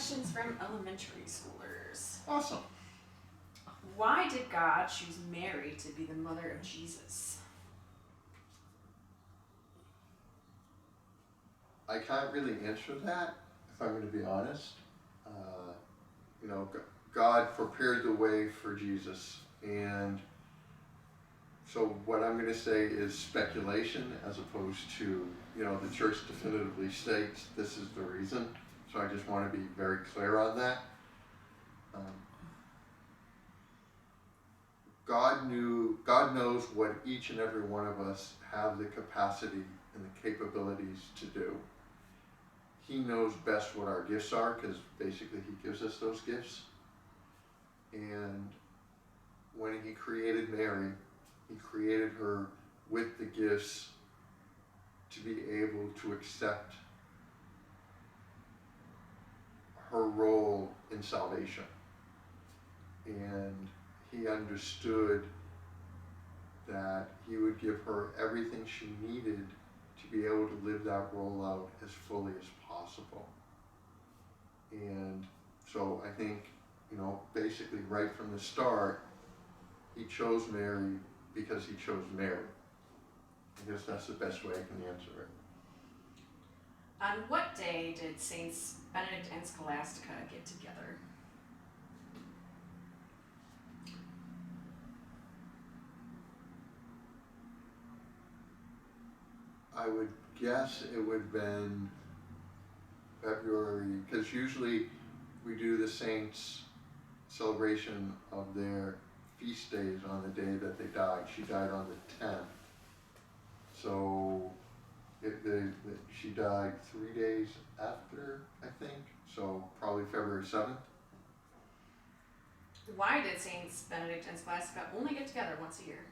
questions from elementary schoolers. Awesome. Why did God choose Mary to be the mother of Jesus? I can't really answer that, if I'm going to be honest. God prepared the way for Jesus, and so what I'm going to say is speculation as opposed to, the church definitively states this is the reason. So I just want to be very clear on that. God knows what each and every one of us have the capacity and the capabilities to do. He knows best what our gifts are, because basically he gives us those gifts. And when he created Mary, he created her with the gifts to be able to accept her role in salvation. And he understood that he would give her everything she needed to be able to live that role out as fully as possible. And so I think, basically right from the start, he chose Mary because he chose Mary. I guess that's the best way I can answer it. On what day did Saints Benedict and Scholastica get together? I would guess it would have been February, because usually we do the saints' celebration of their feast days on the day that they died. She died on the 10th. So she died 3 days after, I think. So probably February 7th. Why did Saints Benedict and Scholastica only get together once a year?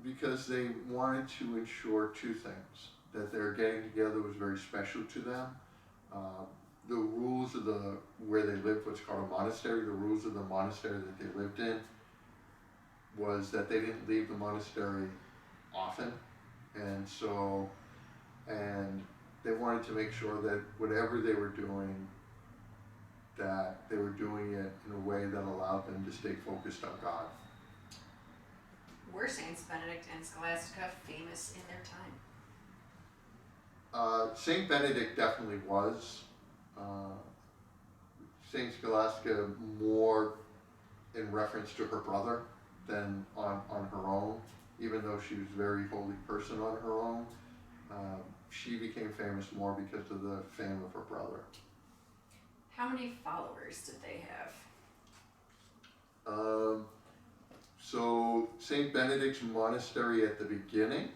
Because they wanted to ensure two things. That their getting together was very special to them. The rules of where they lived, what's called a monastery, the rules of the monastery that they lived in was that they didn't leave the monastery often. And they wanted to make sure that whatever they were doing, that they were doing it in a way that allowed them to stay focused on God. Were Saints Benedict and Scholastica famous in their time? Saint Benedict definitely was. Saint Scholastica more in reference to her brother than on her own, even though she was a very holy person on her own. She became famous more because of the fame of her brother. How many followers did they have? So St. Benedict's monastery at the beginning,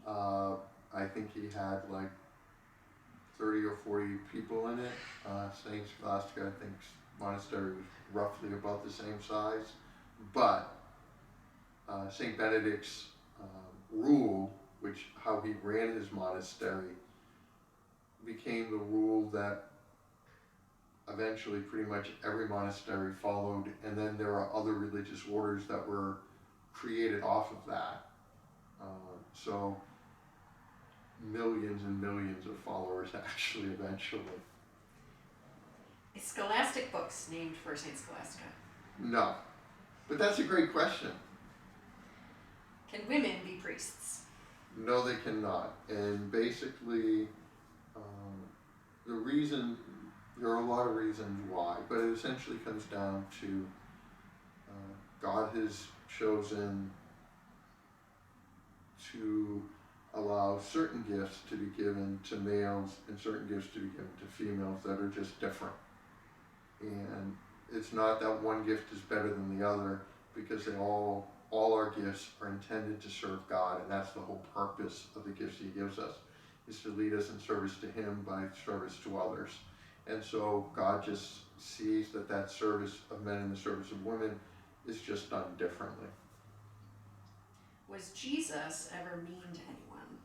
I think he had like 30 or 40 people in it. St. Scholastica, I think monastery was roughly about the same size. But St. Benedict's rule, how he ran his monastery, became the rule that eventually pretty much every monastery followed, and then there are other religious orders that were created off of that. So millions and millions of followers actually eventually. Is Scholastic books named for St. Scholastica? No, but that's a great question. Can women be priests? No, they cannot. And basically, there are a lot of reasons why, but it essentially comes down to God has chosen to allow certain gifts to be given to males and certain gifts to be given to females that are just different. And it's not that one gift is better than the other, because all our gifts are intended to serve God, and that's the whole purpose of the gifts he gives us, is to lead us in service to him by service to others. And so God just sees that service of men and the service of women is just done differently. Was Jesus ever mean to anyone?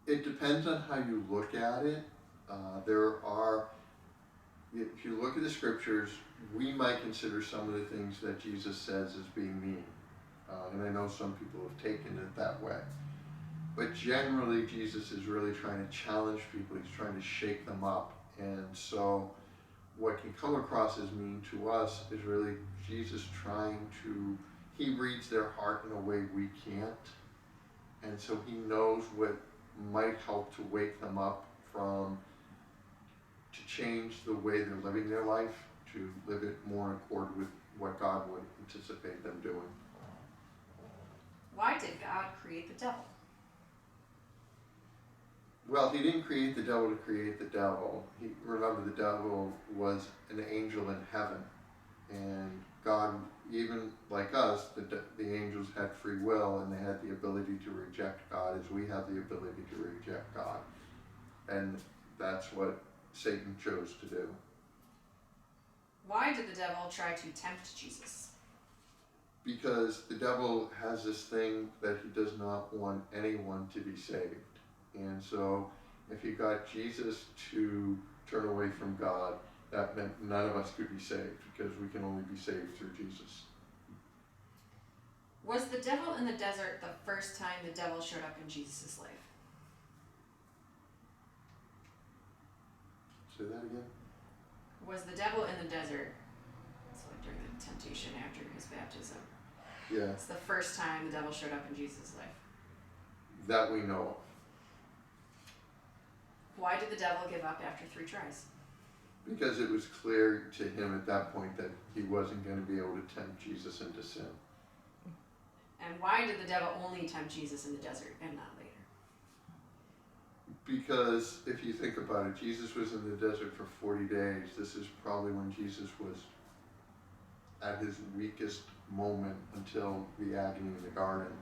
It depends on how you look at it. If you look at the scriptures, we might consider some of the things that Jesus says as being mean. And I know some people have taken it that way. But generally, Jesus is really trying to challenge people. He's trying to shake them up. And so what can come across as mean to us is really Jesus trying to, he reads their heart in a way we can't. And so he knows what might help to wake them up to change the way they're living their life, to live it more in accord with what God would anticipate them doing. Why did God create the devil? Well, he didn't create the devil to create the devil. Remember, the devil was an angel in heaven. And God, even like us, the angels had free will, and they had the ability to reject God as we have the ability to reject God. And that's what Satan chose to do. Why did the devil try to tempt Jesus? Because the devil has this thing that he does not want anyone to be saved. And so if he got Jesus to turn away from God, that meant none of us could be saved, because we can only be saved through Jesus. Was the devil in the desert the first time the devil showed up in Jesus' life? Say that again? Was the devil in the desert, so like during the temptation after his baptism, Yeah, it's the first time the devil showed up in Jesus' life? that we know of. Why did the devil give up after 3 tries? Because it was clear to him at that point that he wasn't going to be able to tempt Jesus into sin. And why did the devil only tempt Jesus in the desert and not later? Because if you think about it, Jesus was in the desert for 40 days. This is probably when Jesus was at his weakest moment until the agony in the garden.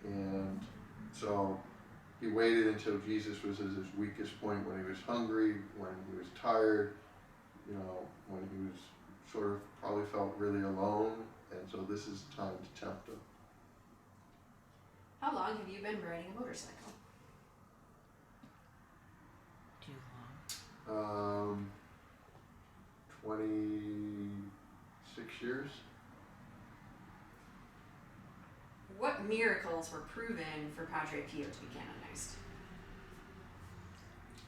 And so he waited until Jesus was at his weakest point, when he was hungry, when he was tired, when he was sort of probably felt really alone. And so this is time to tempt him. How long have you been riding a motorcycle? Too long. 26 years. What miracles were proven for Padre Pio to be canonized?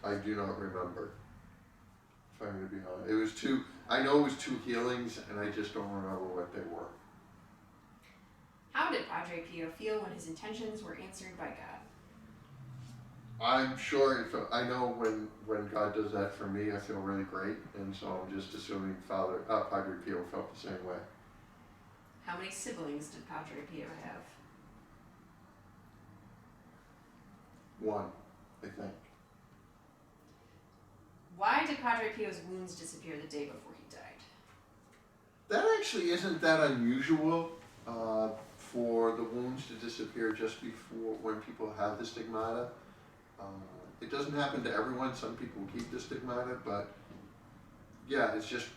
I do not remember, if I'm going to be honest. I know it was 2 healings, and I just don't remember what they were. How did Padre Pio feel when his intentions were answered by God? I'm sure, I know when God does that for me, I feel really great, and so I'm just assuming Padre Pio felt the same way. How many siblings did Padre Pio have? 1, I think. Why did Padre Pio's wounds disappear the day before he died? That actually isn't that unusual for the wounds to disappear just before, when people have the stigmata. It doesn't happen to everyone. Some people keep the stigmata, but yeah, it's just,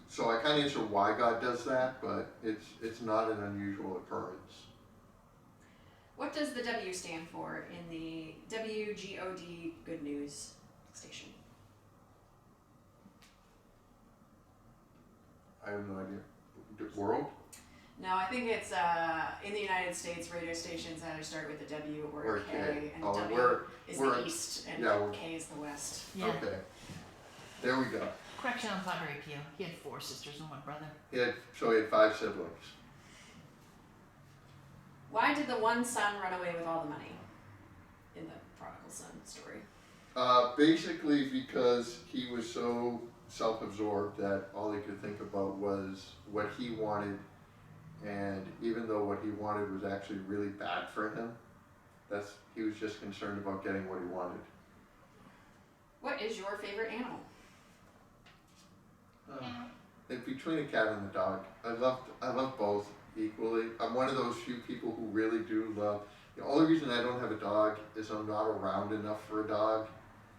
so I can't answer why God does that, but it's not an unusual occurrence. What does the W stand for in the WGOD Good News station? I have no idea. World? No, I think it's in the United States, radio stations either start with a W or a K, and W is the east and K is the west. Yeah. Okay. There we go. Correction on Padre Pio. He had 4 sisters and 1 brother. He had 5 siblings. Why did the one son run away with all the money in the prodigal son story? Basically because he was so self-absorbed that all he could think about was what he wanted, and even though what he wanted was actually really bad for him, he was just concerned about getting what he wanted. What is your favorite animal? Between a cat and a dog. I love both equally. I'm one of those few people who really do love. The only reason I don't have a dog is I'm not around enough for a dog.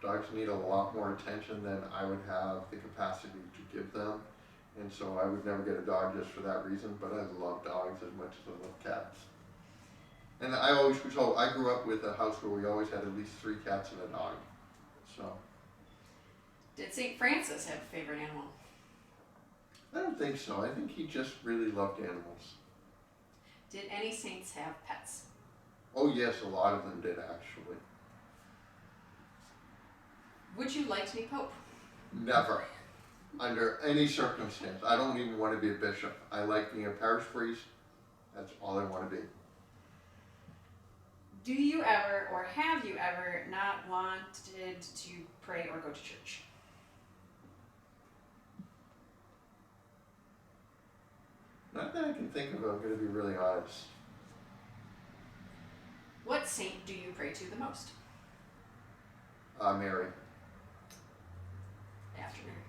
Dogs need a lot more attention than I would have the capacity to give them. And so I would never get a dog just for that reason, but I love dogs as much as I love cats. And I always was told, I grew up with a house where we always had at least 3 cats and a dog. So. Did St. Francis have a favorite animal? I don't think so. I think he just really loved animals. Did any saints have pets? Oh yes, a lot of them did actually. Would you like to be Pope? Never. Under any circumstance. I don't even want to be a bishop. I like being a parish priest. That's all I want to be. Do you ever, or have you ever, not wanted to pray or go to church? Not that I can think of, I'm going to be really honest. What saint do you pray to the most? Mary. After Mary.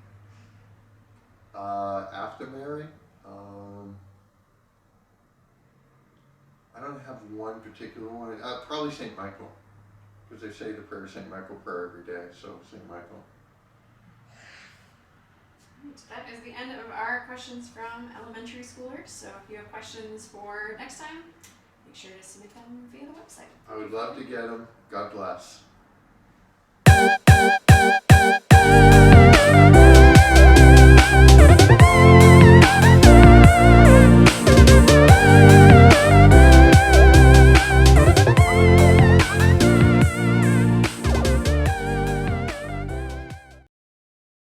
After Mary? I don't have one particular one. Probably St. Michael. Because they say the prayer St. Michael prayer every day, so St. Michael. That is the end of our questions from elementary schoolers. So if you have questions for next time, make sure to submit them via the website. I would love to get them. God bless.